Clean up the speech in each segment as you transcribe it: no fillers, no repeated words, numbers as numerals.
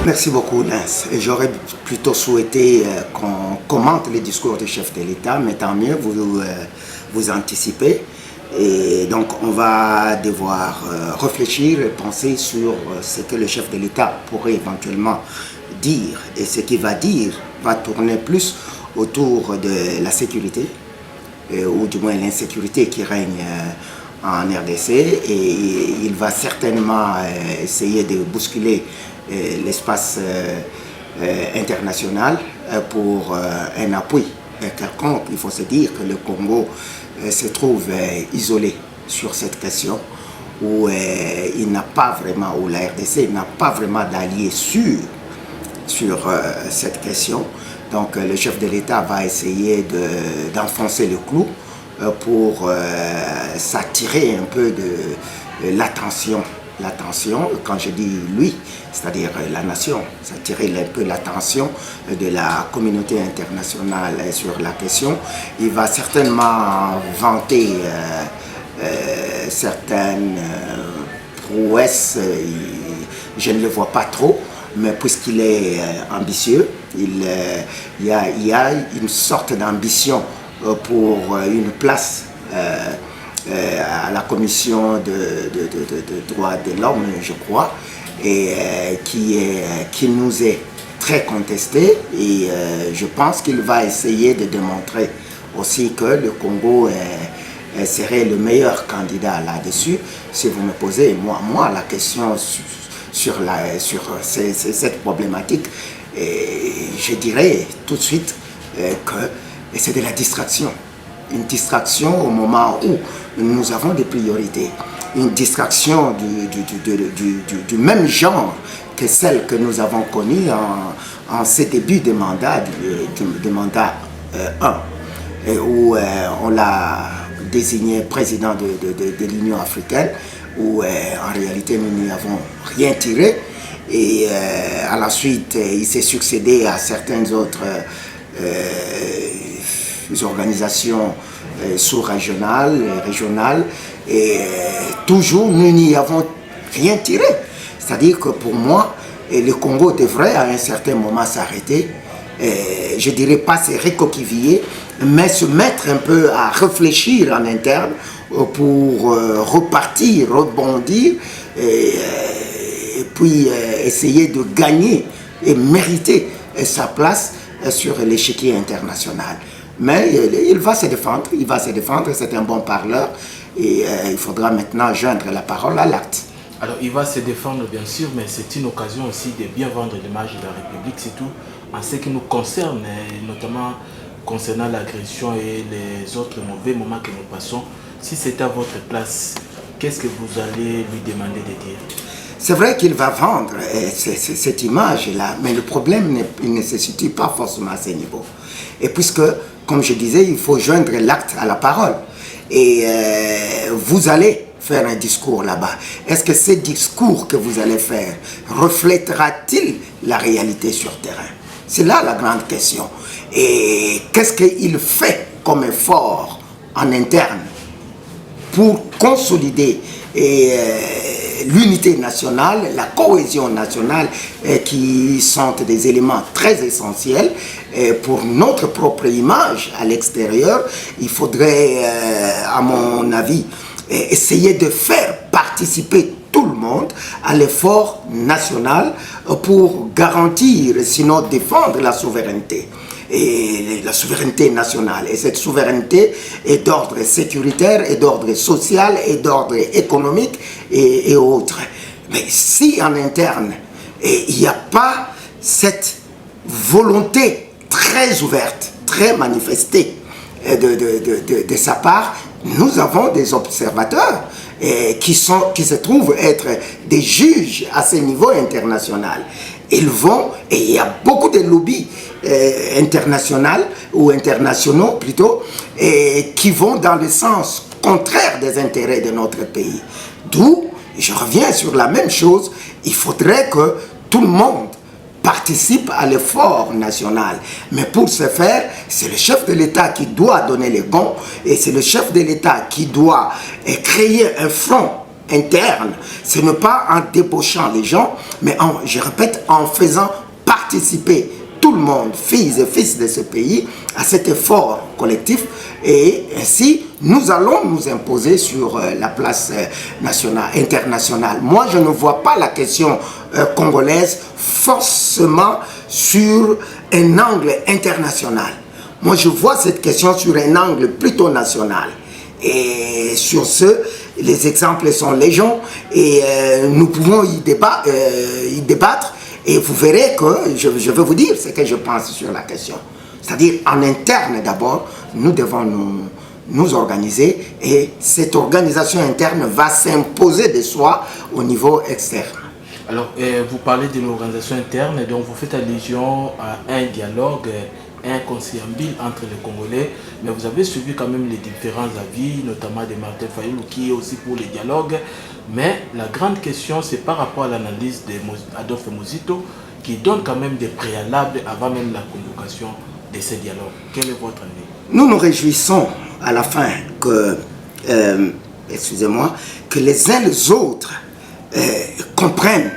Merci beaucoup, Lens. J'aurais plutôt souhaité qu'on commente les discours du chef de l'État, mais tant mieux, vous anticipez. Et donc, on va devoir réfléchir et penser sur ce que le chef de l'État pourrait éventuellement dire. Et ce qu'il va dire va tourner plus autour de la sécurité, ou du moins l'insécurité qui règne en RDC. Et il va certainement essayer de bousculer l'espace international pour un appui quelconque. Il faut se dire que le Congo se trouve isolé sur cette question, où il n'a pas vraiment, où la RDC n'a pas vraiment d'alliés sûrs sur cette question. Donc le chef de l'État va essayer d'enfoncer le clou pour s'attirer un peu de l'attention. L'attention, quand je dis lui, c'est-à-dire la nation, s'attirer un peu l'attention de la communauté internationale sur la question. Il va certainement vanter certaines prouesses, je ne le vois pas trop, mais puisqu'il est ambitieux, il y a une sorte d'ambition pour une place à la commission de droits de l'homme, je crois, et qui nous est très contesté. Et je pense qu'il va essayer de démontrer aussi que le Congo serait le meilleur candidat là-dessus. Si vous me posez, moi la question sur cette problématique, je dirais tout de suite que c'est de la distraction. Une distraction au moment où nous avons des priorités. Une distraction du même genre que celle que nous avons connue en ces débuts de mandat, de mandat 1, où on l'a désigné président de l'Union africaine, où en réalité nous n'y avons rien tiré. Et à la suite, il s'est succédé à certaines autres organisations sous-régionales, régionales, et toujours nous n'y avons rien tiré. C'est-à-dire que pour moi, le Congo devrait à un certain moment s'arrêter, je ne dirais pas se recoquiller, mais se mettre un peu à réfléchir en interne pour repartir, rebondir, et puis essayer de gagner et mériter sa place sur l'échiquier international. Mais il va se défendre, c'est un bon parleur, et il faudra maintenant joindre la parole à l'acte. Alors il va se défendre bien sûr, mais c'est une occasion aussi de bien vendre l'image de la République, surtout en ce qui nous concerne, notamment concernant l'agression et les autres mauvais moments que nous passons. Si c'est à votre place, qu'est-ce que vous allez lui demander de dire? C'est vrai qu'il va vendre cette image-là, mais le problème ne se situe pas forcément à ce niveau. Et puisque, comme je disais, il faut joindre l'acte à la parole. Et vous allez faire un discours là-bas. Est-ce que ce discours que vous allez faire reflètera-t-il la réalité sur terrain? C'est là la grande question. Et qu'est-ce qu'il fait comme effort en interne pour consolider l'unité nationale, la cohésion nationale, qui sont des éléments très essentiels pour notre propre image à l'extérieur? Il faudrait, à mon avis, essayer de faire participer tout le monde à l'effort national pour garantir, sinon défendre la souveraineté. Et la souveraineté nationale. Et cette souveraineté est d'ordre sécuritaire, est d'ordre social, est d'ordre économique et autres. Mais si en interne, il n'y a pas cette volonté très ouverte, très manifestée de sa part, nous avons des observateurs qui se trouvent être des juges à ce niveau international. Ils vont, et il y a beaucoup de lobbies internationaux ou internationaux plutôt, qui vont dans le sens contraire des intérêts de notre pays. D'où, je reviens sur la même chose, il faudrait que tout le monde participe à l'effort national. Mais pour ce faire, c'est le chef de l'État qui doit donner les gonds, et c'est le chef de l'État qui doit créer un front interne. Ce n'est pas en débauchant les gens, mais je répète, en faisant participer tout le monde, filles et fils de ce pays, à cet effort collectif. Et ainsi, nous allons nous imposer sur la place internationale. Moi, je ne vois pas la question congolaise forcément sur un angle international. Moi, je vois cette question sur un angle plutôt national. Et sur ce, les exemples sont légion et nous pouvons y débattre. Et vous verrez que je vais vous dire ce que je pense sur la question. C'est-à-dire, en interne d'abord, nous devons nous organiser et cette organisation interne va s'imposer de soi au niveau externe. Alors, vous parlez d'une organisation interne, donc vous faites allusion à un dialogue inconciliable entre les Congolais, mais vous avez suivi quand même les différents avis, notamment de Martin Fayulu qui est aussi pour les dialogues. Mais la grande question, c'est par rapport à l'analyse d'Adolphe Muzito, qui donne quand même des préalables avant même la convocation de ces dialogues. Quel est votre avis? Nous nous réjouissons à la fin que, excusez-moi, que les uns les autres comprennent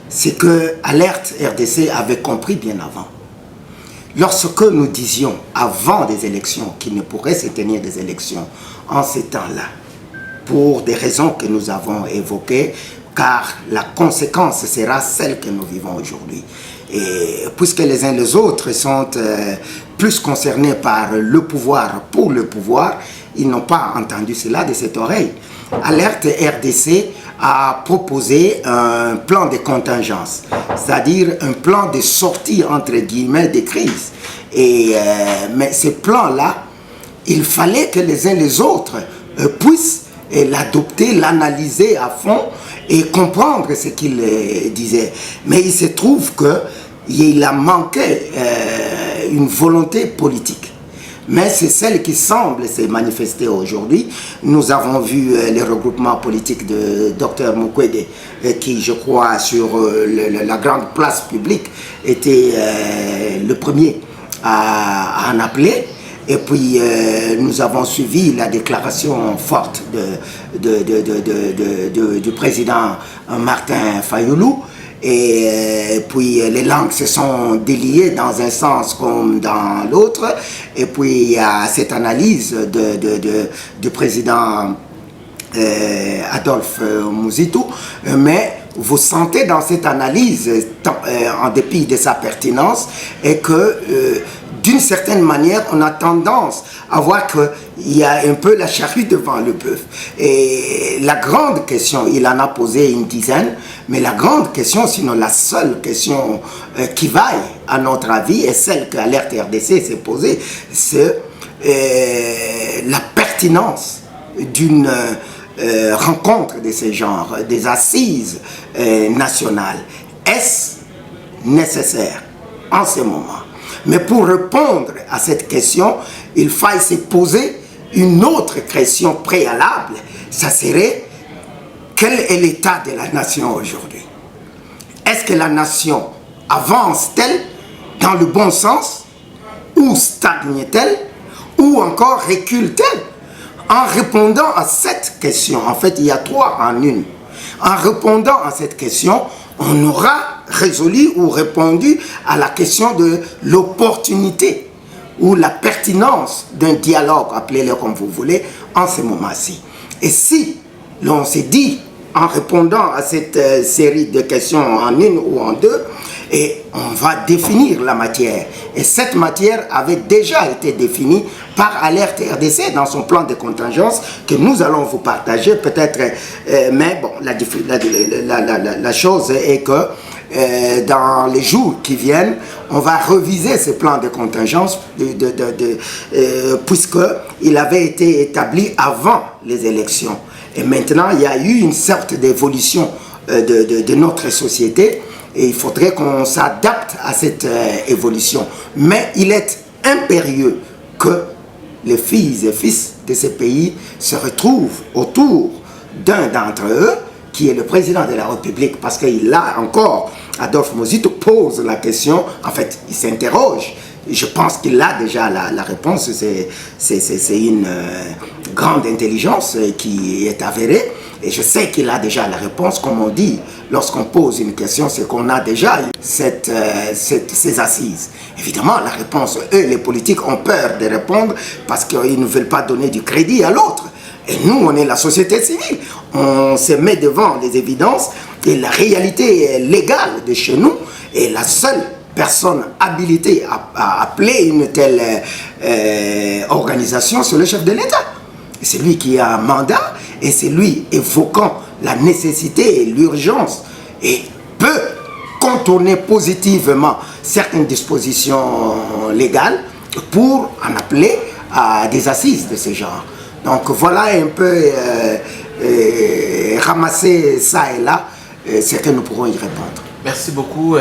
ce que Alerte RDC avait compris bien avant. Lorsque nous disions avant des élections qu'il ne pourrait se tenir des élections en ces temps-là, pour des raisons que nous avons évoquées, car la conséquence sera celle que nous vivons aujourd'hui. Et puisque les uns les autres sont plus concernés par le pouvoir pour le pouvoir, ils n'ont pas entendu cela de cette oreille. Alerte RDC a proposé un plan de contingence, c'est-à-dire un plan de sortie entre guillemets des crises. Mais ce plan-là, il fallait que les uns les autres puissent l'adopter, l'analyser à fond et comprendre ce qu'il disait. Mais il se trouve qu'il a manqué une volonté politique. Mais c'est celle qui semble se manifester aujourd'hui. Nous avons vu les regroupements politiques de Dr Mukwege, qui, je crois, sur la grande place publique, était le premier à en appeler. Et puis, nous avons suivi la déclaration forte du président Martin Fayulu. Et puis les langues se sont déliées dans un sens comme dans l'autre. Et puis il y a cette analyse du président Adolphe Muzito. Mais vous sentez dans cette analyse, en dépit de sa pertinence, et que d'une certaine manière, on a tendance à voir qu'il y a un peu la charrue devant le bœuf. Et la grande question, il en a posé une dizaine, mais la grande question, sinon la seule question qui vaille, à notre avis, et celle que Alerte RDC s'est posée, c'est la pertinence d'une rencontre de ce genre, des assises nationales. Est-ce nécessaire en ce moment? Mais pour répondre à cette question, il faille se poser une autre question préalable. Ça serait, quel est l'état de la nation aujourd'hui? Est-ce que la nation avance-t-elle dans le bon sens? Ou stagne-t-elle? Ou encore recule-t-elle? En répondant à cette question, en fait il y a trois en une. En répondant à cette question, on aura résolu ou répondu à la question de l'opportunité ou la pertinence d'un dialogue, appelez-le comme vous voulez, en ce moment-ci. Et si l'on s'est dit, en répondant à cette série de questions en une ou en deux, et on va définir la matière. Et cette matière avait déjà été définie par Alerte RDC dans son plan de contingence que nous allons vous partager peut-être. Mais bon, la chose est que dans les jours qui viennent, on va reviser ce plan de contingence puisqu'il avait été établi avant les élections. Et maintenant, il y a eu une sorte d'évolution de notre société. Et il faudrait qu'on s'adapte à cette évolution. Mais il est impérieux que les filles et fils de ces pays se retrouvent autour d'un d'entre eux, qui est le président de la République, parce qu'il a encore, Adolphe Muzito pose la question, en fait, il s'interroge. Je pense qu'il a déjà la réponse, c'est une grande intelligence qui est avérée. Et je sais qu'il a déjà la réponse, comme on dit, lorsqu'on pose une question, c'est qu'on a déjà ces assises. Évidemment, la réponse, eux, les politiques, ont peur de répondre parce qu'ils ne veulent pas donner du crédit à l'autre. Et nous, on est la société civile. On se met devant les évidences et la réalité légale de chez nous est la seule personne habilitée à appeler une telle organisation, c'est le chef de l'État. C'est lui qui a un mandat et c'est lui évoquant la nécessité et l'urgence et peut contourner positivement certaines dispositions légales pour en appeler à des assises de ce genre. Donc voilà un peu ramasser ça et là, ce que nous pourrons y répondre. Merci beaucoup.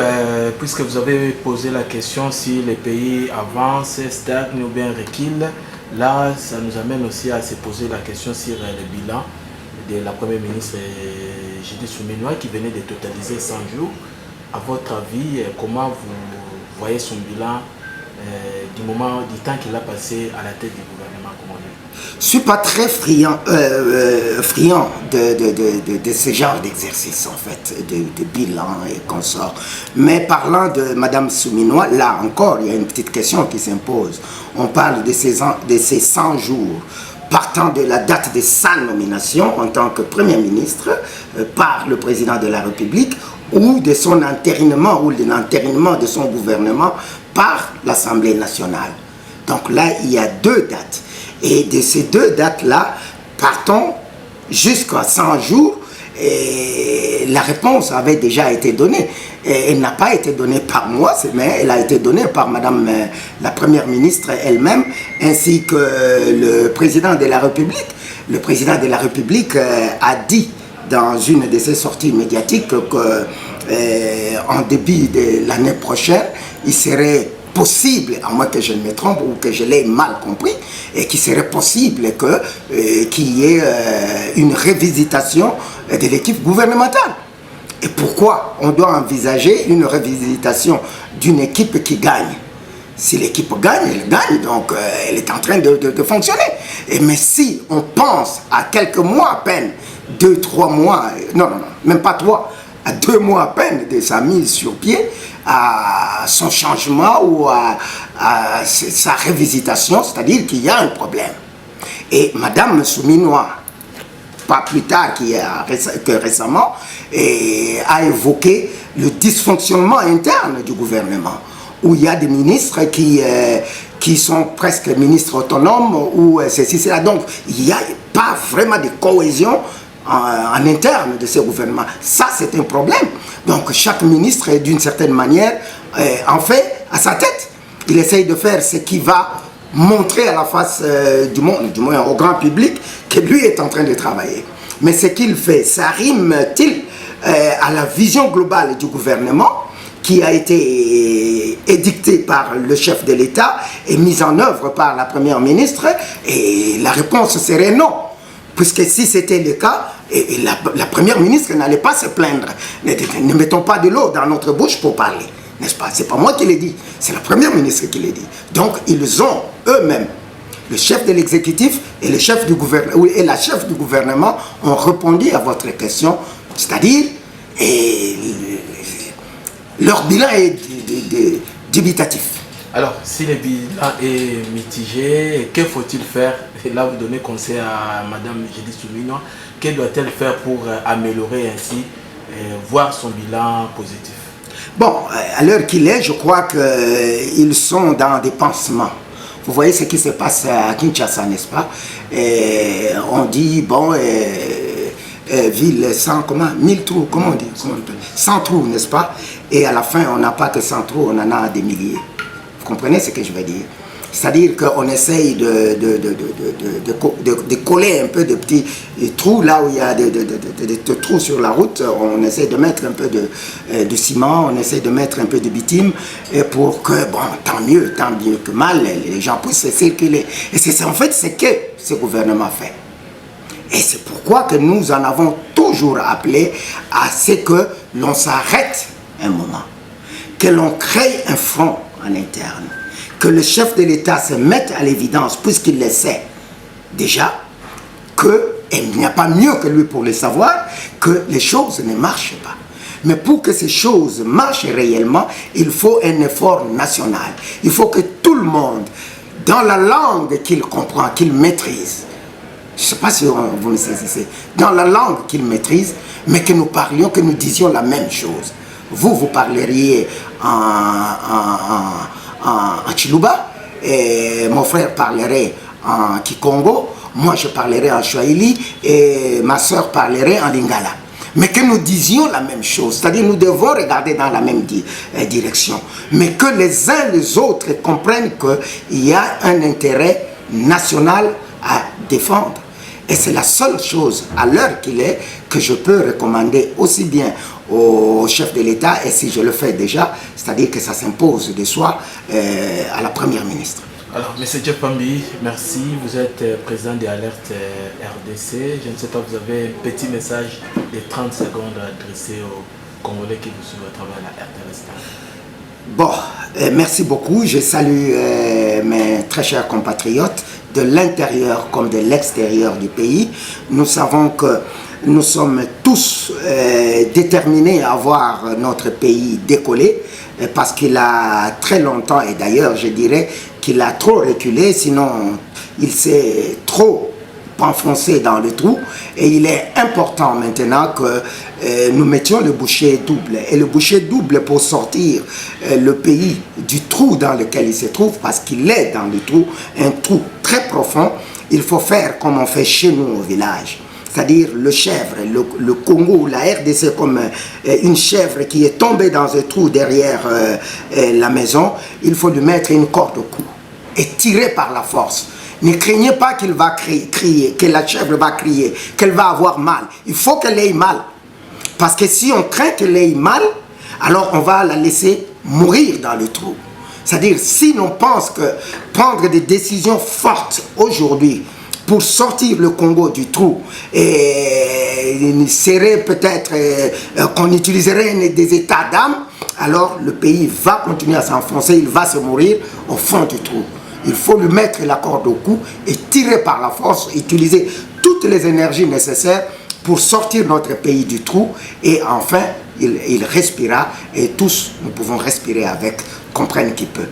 Puisque vous avez posé la question si les pays avancent, stagnent ou bien reculent, là, ça nous amène aussi à se poser la question sur le bilan de la Première ministre Judith Suminwa qui venait de totaliser 100 jours. À votre avis, comment vous voyez son bilan du temps qu'il a passé à la tête du gouvernement congolais? Je ne suis pas très friand de ce genre d'exercice, en fait, de bilan et consorts. Mais parlant de Mme Suminwa, là encore, il y a une petite question qui s'impose. On parle de ces 100 jours partant de la date de sa nomination en tant que Premier ministre par le président de la République ou de son entérinement ou de l'entérinement de son gouvernement par l'Assemblée nationale. Donc là, il y a 2 dates. Et de ces 2 dates-là, partons jusqu'à 100 jours, et la réponse avait déjà été donnée. Et elle n'a pas été donnée par moi, mais elle a été donnée par Madame la Première ministre elle-même, ainsi que le président de la République. Le président de la République a dit dans une de ses sorties médiatiques qu'en début de l'année prochaine, il serait possible, à moins que je ne me trompe ou que je l'ai mal compris, et qu'il serait possible qu'il y ait une révisitation de l'équipe gouvernementale. Et pourquoi on doit envisager une révisitation d'une équipe qui gagne? Si l'équipe gagne, elle gagne, donc elle est en train de fonctionner. Mais si on pense à quelques mois à peine, 2, 3 mois, non, même pas 3, à 2 mois à peine de sa mise sur pied, à son changement ou à sa révisitation, c'est-à-dire qu'il y a un problème. Et Mme Suminwa, pas plus tard que récemment, a évoqué le dysfonctionnement interne du gouvernement, où il y a des ministres qui sont presque ministres autonomes, ou ceci, cela. Donc, il n'y a pas vraiment de cohésion en interne de ce gouvernement. Ça, c'est un problème. Donc, chaque ministre, d'une certaine manière, en fait à sa tête. Il essaye de faire ce qui va montrer à la face du monde, du moins au grand public, que lui est en train de travailler. Mais ce qu'il fait, ça rime-t-il à la vision globale du gouvernement qui a été édictée par le chef de l'État et mise en œuvre par la Première ministre? Et la réponse serait non. Puisque si c'était le cas, la Première ministre n'allait pas se plaindre. Ne mettons pas de l'eau dans notre bouche pour parler. N'est-ce pas? C'est pas moi qui l'ai dit, c'est la Première ministre qui l'a dit. Donc ils ont eux-mêmes, le chef de l'exécutif et le chef du gouvernement, et la chef du gouvernement ont répondu à votre question, c'est-à-dire leur bilan est dubitatif. Alors, si le bilan est mitigé, que faut-il faire? Et là, vous donnez conseil à Mme Judith Suminwa. Que doit-elle faire pour améliorer ainsi, voir son bilan positif? Bon, à l'heure qu'il est, je crois qu'ils sont dans des pansements. Vous voyez ce qui se passe à Kinshasa, n'est-ce pas? On dit, bon, ville sans, 1000 trous, comment on dit? 100 trous, n'est-ce pas? Et à la fin, on n'a pas que 100 trous, on en a des milliers. Vous comprenez ce que je veux dire? C'est-à-dire qu'on essaye de coller un peu de petits trous là où il y a des trous sur la route. On essaie de mettre un peu de ciment, on essaie de mettre un peu de bitume pour que, bon, tant mieux que mal, les gens puissent circuler. Et c'est en fait ce que ce gouvernement fait. Et c'est pourquoi que nous en avons toujours appelé à ce que l'on s'arrête un moment, que l'on crée un front en interne, que le chef de l'État se mette à l'évidence, puisqu'il le sait déjà, que Et il n'y a pas mieux que lui pour le savoir que les choses ne marchent pas. Mais pour que ces choses marchent réellement, il faut un effort national. Il faut que tout le monde, dans la langue qu'il comprend, qu'il maîtrise, je ne sais pas si vous me saisissez, dans la langue qu'il maîtrise, mais que nous parlions, que nous disions la même chose. Vous parleriez en Chiluba, et mon frère parlerait en Kikongo, moi je parlerai en Swahili et ma soeur parlerait en Lingala. Mais que nous disions la même chose, c'est-à-dire nous devons regarder dans la même direction. Mais que les uns les autres comprennent qu'il y a un intérêt national à défendre. Et c'est la seule chose, à l'heure qu'il est, que je peux recommander aussi bien au chef de l'État, et si je le fais déjà, c'est-à-dire que ça s'impose de soi à la première ministre. Alors, M. Jeff Pambi, merci. Vous êtes président de Alerte RDC. Je ne sais pas, vous avez un petit message de 30 secondes à adresser aux Congolais qui vous suivent à travers la RDC. Bon, merci beaucoup. Je salue mes très chers compatriotes de l'intérieur comme de l'extérieur du pays. Nous savons que nous sommes tous déterminés à voir notre pays décoller parce qu'il a très longtemps, et d'ailleurs je dirais qu'il a trop reculé, sinon il s'est trop enfoncé dans le trou, et il est important maintenant que nous mettions le boucher double, et le boucher double pour sortir le pays du trou dans lequel il se trouve, parce qu'il est dans le trou, un trou très profond. Il faut faire comme on fait chez nous au village, c'est-à-dire le chèvre, le Congo, la RDC comme une chèvre qui est tombée dans un trou derrière la maison. Il faut lui mettre une corde au cou et tirer par la force. Ne craignez pas qu'il va crier, que la chèvre va crier, qu'elle va avoir mal. Il faut qu'elle ait mal. Parce que si on craint qu'elle ait mal, alors on va la laisser mourir dans le trou. C'est-à-dire, si l'on pense que prendre des décisions fortes aujourd'hui pour sortir le Congo du trou, et serait peut-être qu'on utiliserait des états d'âme, alors le pays va continuer à s'enfoncer, il va se mourir au fond du trou. Il faut lui mettre la corde au cou et tirer par la force, utiliser toutes les énergies nécessaires pour sortir notre pays du trou, et enfin il respirera, et tous nous pouvons respirer avec, comprendre qu'il peut.